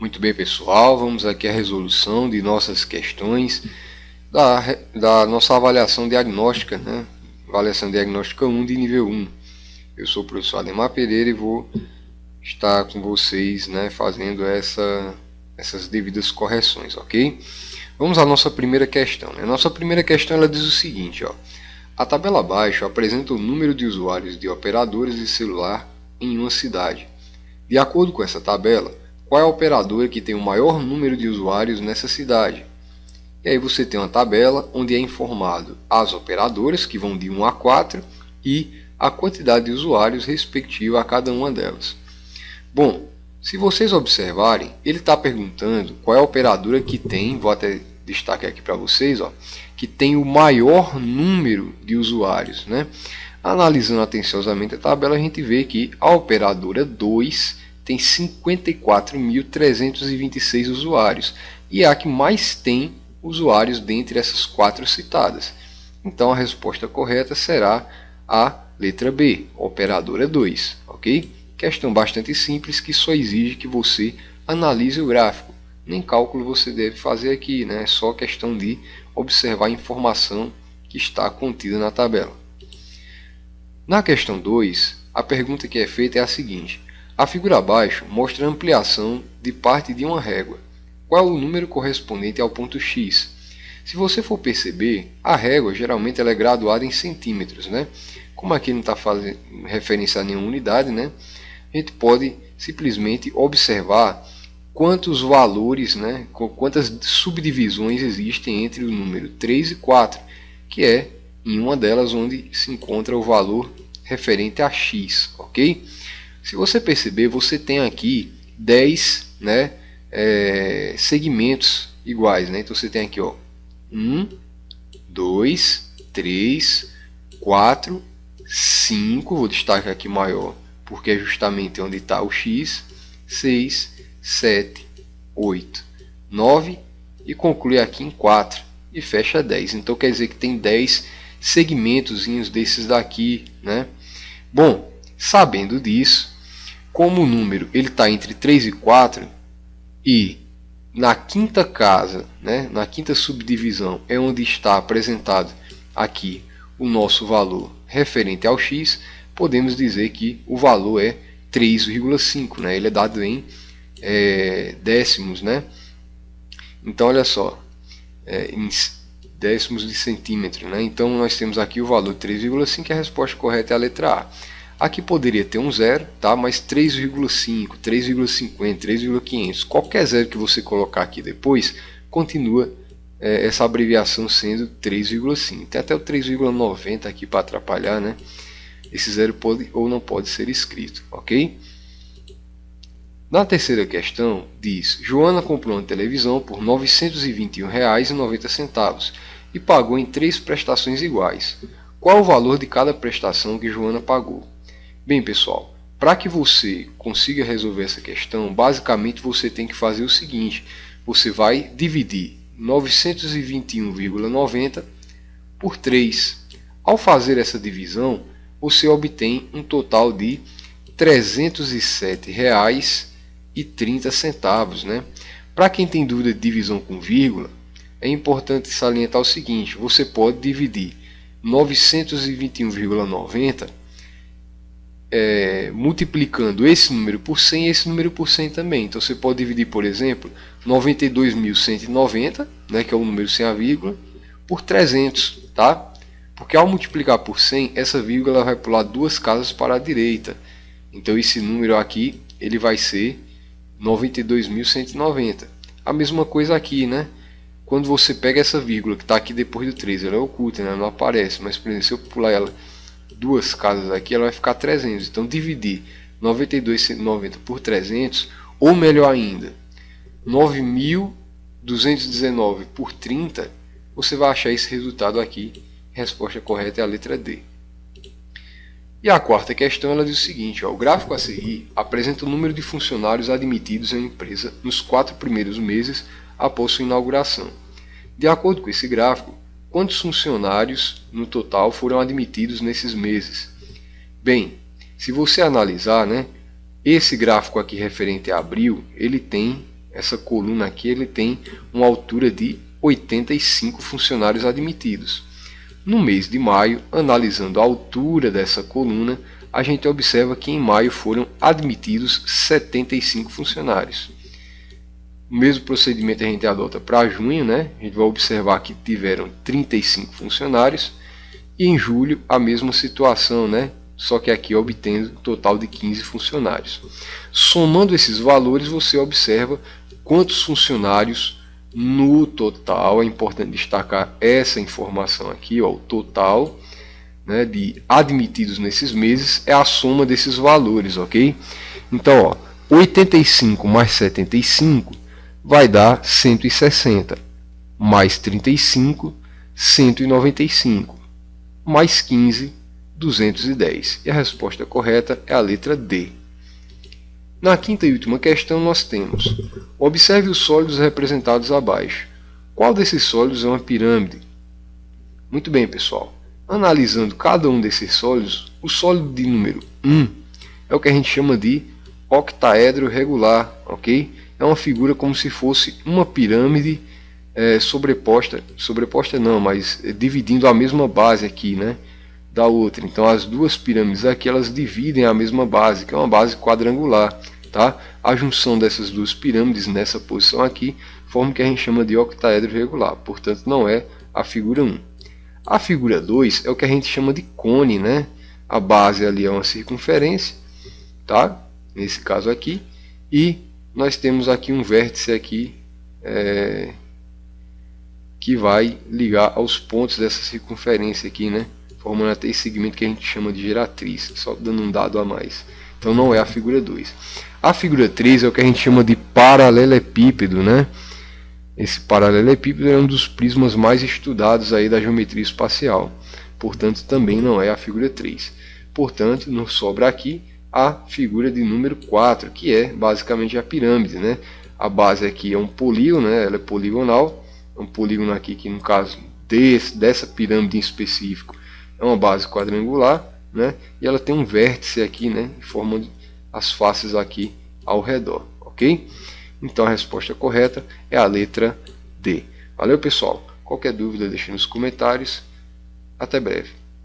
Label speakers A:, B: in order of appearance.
A: Muito bem, pessoal, vamos aqui à resolução de nossas questões da nossa avaliação diagnóstica, né? Avaliação diagnóstica 1 de nível 1. Eu sou o professor Ademar Pereira e vou estar com vocês, né, fazendo essas devidas correções, ok? Vamos à nossa primeira questão. A nossa primeira questão ela diz o seguinte, ó. A tabela abaixo apresenta o número de usuários de operadores de celular em uma cidade. De acordo com essa tabela, qual é a operadora que tem o maior número de usuários nessa cidade? E aí você tem uma tabela onde é informado as operadoras, que vão de 1 a 4, e a quantidade de usuários respectiva a cada uma delas. Bom, se vocês observarem, ele está perguntando qual é a operadora que tem, vou até destacar aqui para vocês, ó, que tem o maior número de usuários, né? Analisando atenciosamente a tabela, a gente vê que a operadora 2 tem 54.326 usuários e é a que mais tem usuários dentre essas 4 citadas. Então a resposta correta será a letra B, operadora 2, ok? Questão bastante simples que só exige que você analise o gráfico. Nem cálculo você deve fazer aqui, né? É só questão de observar a informação que está contida na tabela. Na questão 2, a pergunta que é feita é a seguinte. A figura abaixo mostra a ampliação de parte de uma régua. Qual é o número correspondente ao ponto X? Se você for perceber, a régua geralmente ela é graduada em centímetros, né? Como aqui não está fazendo referência a nenhuma unidade, né? A gente pode simplesmente observar quantos valores, né? Quantas subdivisões existem entre o número 3 e 4, que é em uma delas onde se encontra o valor referente a x, ok? Se você perceber, você tem aqui 10, né, segmentos iguais, né? Então você tem aqui, ó, 1, 2, 3, 4, 5, vou destacar aqui maior, porque é justamente onde está o x, 6, 7, 8, 9 e conclui aqui em 4 e fecha 10. Então quer dizer que tem 10 segmentozinhos desses daqui, né? Bom, sabendo disso, como o número ele está entre 3 e 4 e na quinta casa, né, na quinta subdivisão é onde está apresentado aqui o nosso valor referente ao x, podemos dizer que o valor é 3,5, né? Ele é dado em décimos, né? Então olha só, em décimos de centímetro, né? Então nós temos aqui o valor 3,5 e a resposta correta é a letra A. Aqui poderia ter um zero, tá? Mas 3,5, 3,50, 3,500, qualquer zero que você colocar aqui depois, continua essa abreviação sendo 3,5. Tem até o 3,90 aqui para atrapalhar, né? Esse zero pode ou não pode ser escrito, ok? Na terceira questão diz: Joana comprou uma televisão por R$ 921,90 e pagou em 3 prestações iguais. Qual o valor de cada prestação que Joana pagou? Bem, pessoal, para que você consiga resolver essa questão, basicamente você tem que fazer o seguinte: você vai dividir 921,90 por 3. Ao fazer essa divisão, você obtém um total de R$ 307,30, né? Para quem tem dúvida de divisão com vírgula, é importante salientar o seguinte: você pode dividir 921,90 multiplicando esse número por 100 e esse número por 100 também. Então você pode dividir, por exemplo, 92.190, né, que é o número sem a vírgula, por 300, tá? Porque ao multiplicar por 100, essa vírgula vai pular 2 casas para a direita. Então esse número aqui ele vai ser 92.190. A mesma coisa aqui, né? Quando você pega essa vírgula que está aqui depois do 3, ela é oculta, né? Não aparece. Mas, por exemplo, se eu pular ela 2 casas aqui, ela vai ficar 300. Então dividir 92.190 por 300, ou melhor ainda, 9.219 por 30, você vai achar esse resultado aqui. A resposta correta é a letra D. E a quarta questão ela diz o seguinte: ó, o gráfico a seguir apresenta o número de funcionários admitidos em uma empresa nos 4 primeiros meses após sua inauguração. De acordo com esse gráfico, quantos funcionários no total foram admitidos nesses meses? Bem, se você analisar, né, esse gráfico aqui referente a abril, ele tem essa coluna aqui ele tem uma altura de 85 funcionários admitidos. No mês de maio, analisando a altura dessa coluna, a gente observa que em maio foram admitidos 75 funcionários. O mesmo procedimento a gente adota para junho, né? A gente vai observar que tiveram 35 funcionários. E em julho a mesma situação, né? Só que aqui obtendo um total de 15 funcionários. Somando esses valores, você observa quantos funcionários no total. É importante destacar essa informação aqui, ó, o total, né, de admitidos nesses meses é a soma desses valores, ok? Então, ó, 85 mais 75 vai dar 160, mais 35, 195, mais 15, 210. E a resposta correta é a letra D. Na quinta e última questão nós temos: observe os sólidos representados abaixo. Qual desses sólidos é uma pirâmide? Muito bem, pessoal. Analisando cada um desses sólidos, o sólido de número 1 é o que a gente chama de octaedro regular, ok? É uma figura como se fosse uma pirâmide sobreposta não, mas dividindo a mesma base aqui, né, da outra. Então as duas pirâmides aqui elas dividem a mesma base, que é uma base quadrangular, tá? A junção dessas duas pirâmides nessa posição aqui forma o que a gente chama de octaedro regular, portanto não é a figura 1. A figura 2 é o que a gente chama de cone, né? A base ali é uma circunferência, tá? Nesse caso aqui, e nós temos aqui um vértice aqui que vai ligar aos pontos dessa circunferência aqui, né? Formando até esse segmento que a gente chama de geratriz, só dando um dado a mais. Então não é a figura 2. A figura 3 é o que a gente chama de paralelepípedo, né? Esse paralelepípedo é um dos prismas mais estudados aí da geometria espacial. Portanto, também não é a figura 3. Portanto, nos sobra aqui a figura de número 4, que é basicamente a pirâmide, né? A base aqui é um polígono, né? Ela é poligonal. É um polígono aqui que, no caso dessa pirâmide em específico, é uma base quadrangular, né? E ela tem um vértice aqui, né? Formando as faces aqui ao redor, ok? Então a resposta correta é a letra D. Valeu, pessoal. Qualquer dúvida deixe nos comentários. Até breve.